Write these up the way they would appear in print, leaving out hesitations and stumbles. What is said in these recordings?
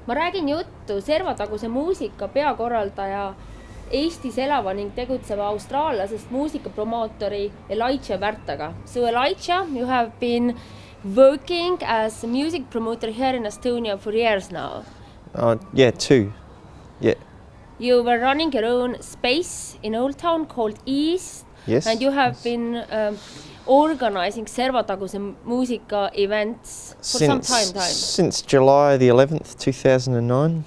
ma räägin juttu Servataguse muusika peakorraldaja Eestis elava ning tegutseva austraallasest muusikapromootori Värttöga. So Elijah, you have been working as a music promoter here in Estonia for years now. Yeah, 2. Yeah. You were running your own space in Old Town called East. Yes. And you have been organizing Servataguse muusika events for some time. Since July the 11th, 2009.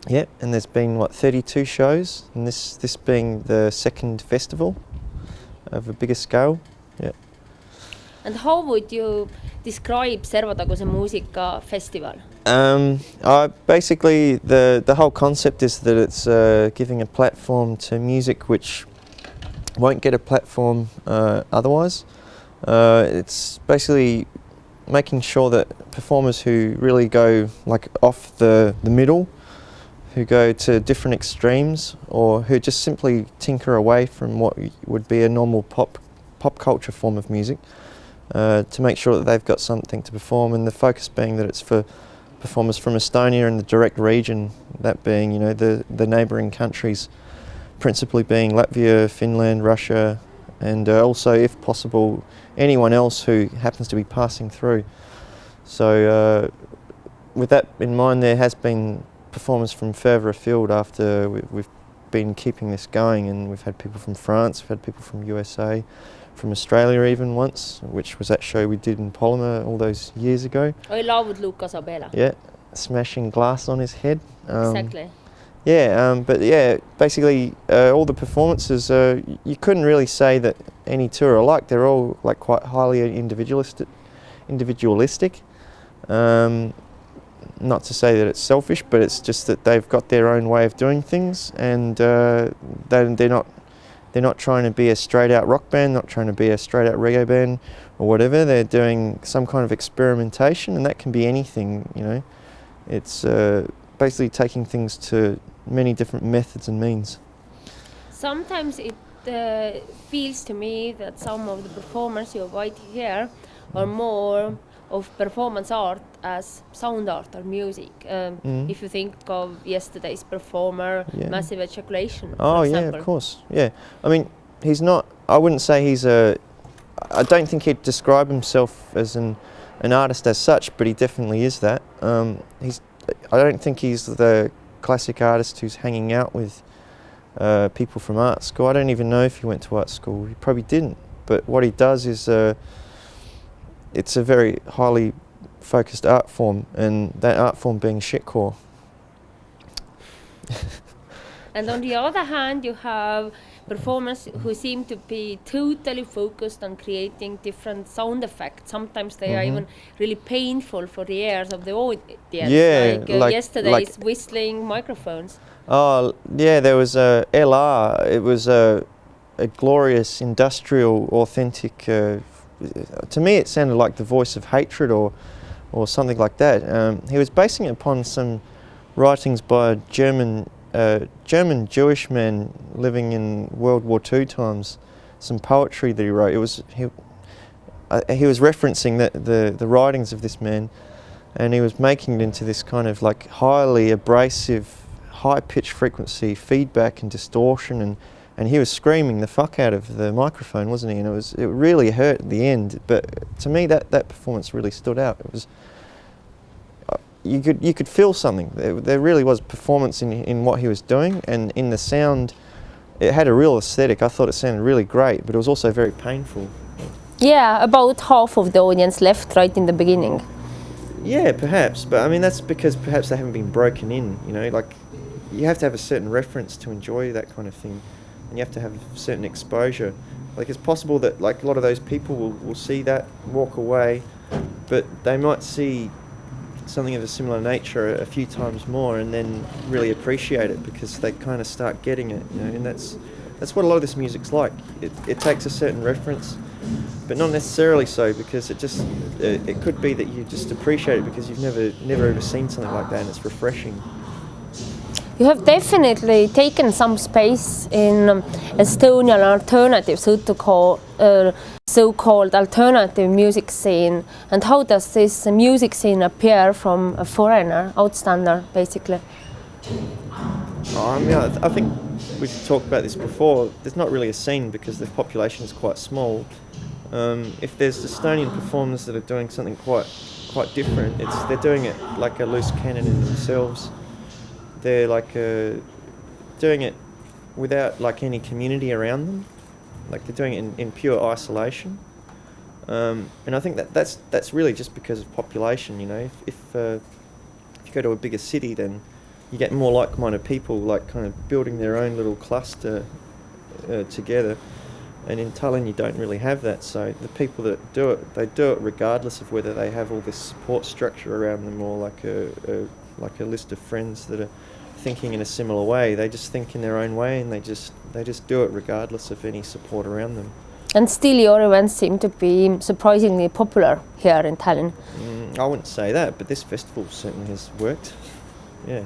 Yeah, and there's been 32 shows, and this being the second festival of a bigger scale. Yeah. And how would you describe Servataguse muusika festival? Basically, the whole concept is that it's giving a platform to music which won't get a platform otherwise. It's basically making sure that performers who really go like off the middle, who go to different extremes, or who just simply tinker away from what would be a normal pop culture form of music, to make sure that they've got something to perform, and the focus being that it's for performers from Estonia and the direct region, that being, you know, the neighbouring countries, principally being Latvia, Finland, Russia, and also, if possible, anyone else who happens to be passing through. So with that in mind, there has been performers from further afield after we've been keeping this going, and we've had people from France, we've had people from USA, from Australia even once, which was that show we did in Polymer all those years ago. I loved Luca Sabela. Yeah, smashing glass on his head. Exactly. Yeah, but yeah, basically all the performances, you couldn't really say that any two are alike. They're all like quite highly individualistic. Not to say that it's selfish, but it's just that they've got their own way of doing things, and they're not trying to be a straight out rock band, not trying to be a straight out reggae band or whatever. They're doing some kind of experimentation, and that can be anything, you know. It's basically taking things to many different methods and means. Sometimes it feels to me that some of the performers you invite here are more of performance art as sound art or music. If you think of yesterday's performer, Massive Ejaculation, for example. Yeah, of course. Yeah, I mean, he's not. I wouldn't say he's a. I don't think he'd describe himself as an artist as such, but he definitely is that. I don't think he's the classic artist who's hanging out with people from art school. I don't even know if he went to art school. He probably didn't. But what he does is, it's a very highly focused art form, and that art form being shitcore. And on the other hand, you have performers who seem to be totally focused on creating different sound effects. Sometimes they are even really painful for the ears of the audience. Yeah, like yesterday's whistling microphones. Oh, yeah, there was a LR. It was a glorious, industrial, authentic. To me, it sounded like the voice of hatred or something like that. He was basing it upon some writings by a German Jewish man living in World War II times. Some poetry that he wrote. He was referencing the writings of this man, and he was making it into this kind of like highly abrasive, high-pitched frequency feedback and distortion, and he was screaming the fuck out of the microphone, wasn't he? And it really hurt at the end. But to me, that performance really stood out. It was you could feel something. There really was performance in what he was doing, and in the sound. It had a real aesthetic. I thought it sounded really great, but it was also very painful. Yeah, about half of the audience left right in the beginning. Yeah, perhaps, but I mean that's because perhaps they haven't been broken in. You know, like you have to have a certain reference to enjoy that kind of thing. And you have to have certain exposure. Like it's possible that like a lot of those people will see that, walk away, but they might see something of a similar nature a few times more and then really appreciate it because they kind of start getting it, you know, and that's what a lot of this music's like. It takes a certain reference, but not necessarily so, because it could be that you just appreciate it because you've never ever seen something like that, and it's refreshing. You have definitely taken some space in Estonian alternative, so to call so-called alternative music scene, and how does this music scene appear from a foreigner, outstander, basically? I think we've talked about this before. There's not really a scene because the population is quite small. If there's Estonian performers that are doing something quite different, they're doing it like a loose cannon in themselves. They're like doing it without like any community around them. Like they're doing it in pure isolation, and I think that's really just because of population. You know, if you go to a bigger city, then you get more like-minded people, like kind of building their own little cluster together. And in Tallinn, you don't really have that. So the people that do it, they do it regardless of whether they have all this support structure around them or like a list of friends that are thinking in a similar way. They just think in their own way, and they just do it regardless of any support around them. And still your events seem to be surprisingly popular here in Tallinn. I wouldn't say that, but this festival certainly has worked. Yeah.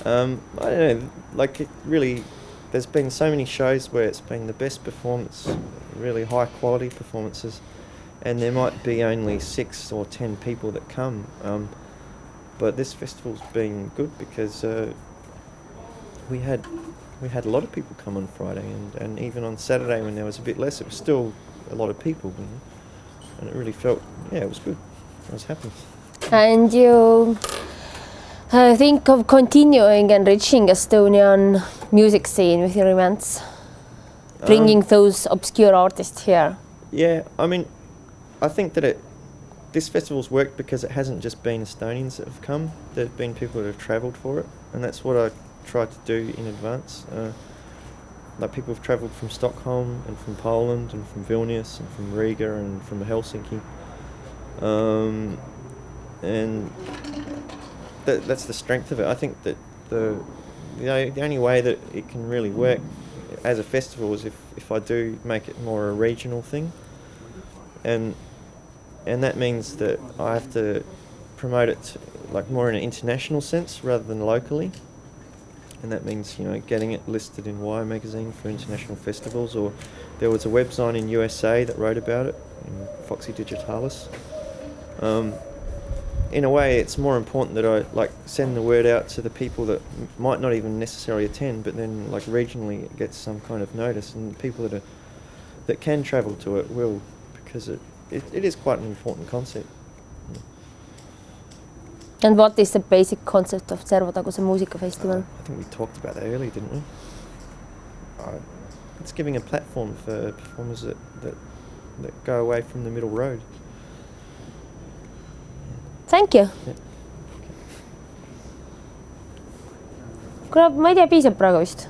I don't know, like it really, there's been so many shows where it's been the best performance, really high quality performances, and there might be only 6 or 10 people that come. But this festival's been good because we had a lot of people come on Friday, and even on Saturday when there was a bit less, it was still a lot of people, you know? And it really felt, it was good. I was happy. And you think of continuing enriching Estonian music scene with your events, bringing those obscure artists here? Yeah, I mean, I think that this festival's worked because it hasn't just been Estonians that have come. There have been people that have travelled for it, and that's what I try to do in advance. Like people have travelled from Stockholm and from Poland and from Vilnius and from Riga and from Helsinki, and that's the strength of it. I think that the only way that it can really work as a festival is if I do make it more a regional thing, and that means that I have to promote it like more in an international sense rather than locally. And that means, you know, getting it listed in Y magazine for international festivals, or there was a website in USA that wrote about it, in Foxy Digitalis. In a way, it's more important that I like send the word out to the people that might not even necessarily attend, but then like regionally it gets some kind of notice, and people that can travel to it will, because it is quite an important concept. And what is the basic concept of Servataguse Music Festival? I think we talked about that earlier, didn't we? It's giving a platform for performers that go away from the middle road. Thank you. Yeah. Kuule, ma ei tea, piisab praegu vist.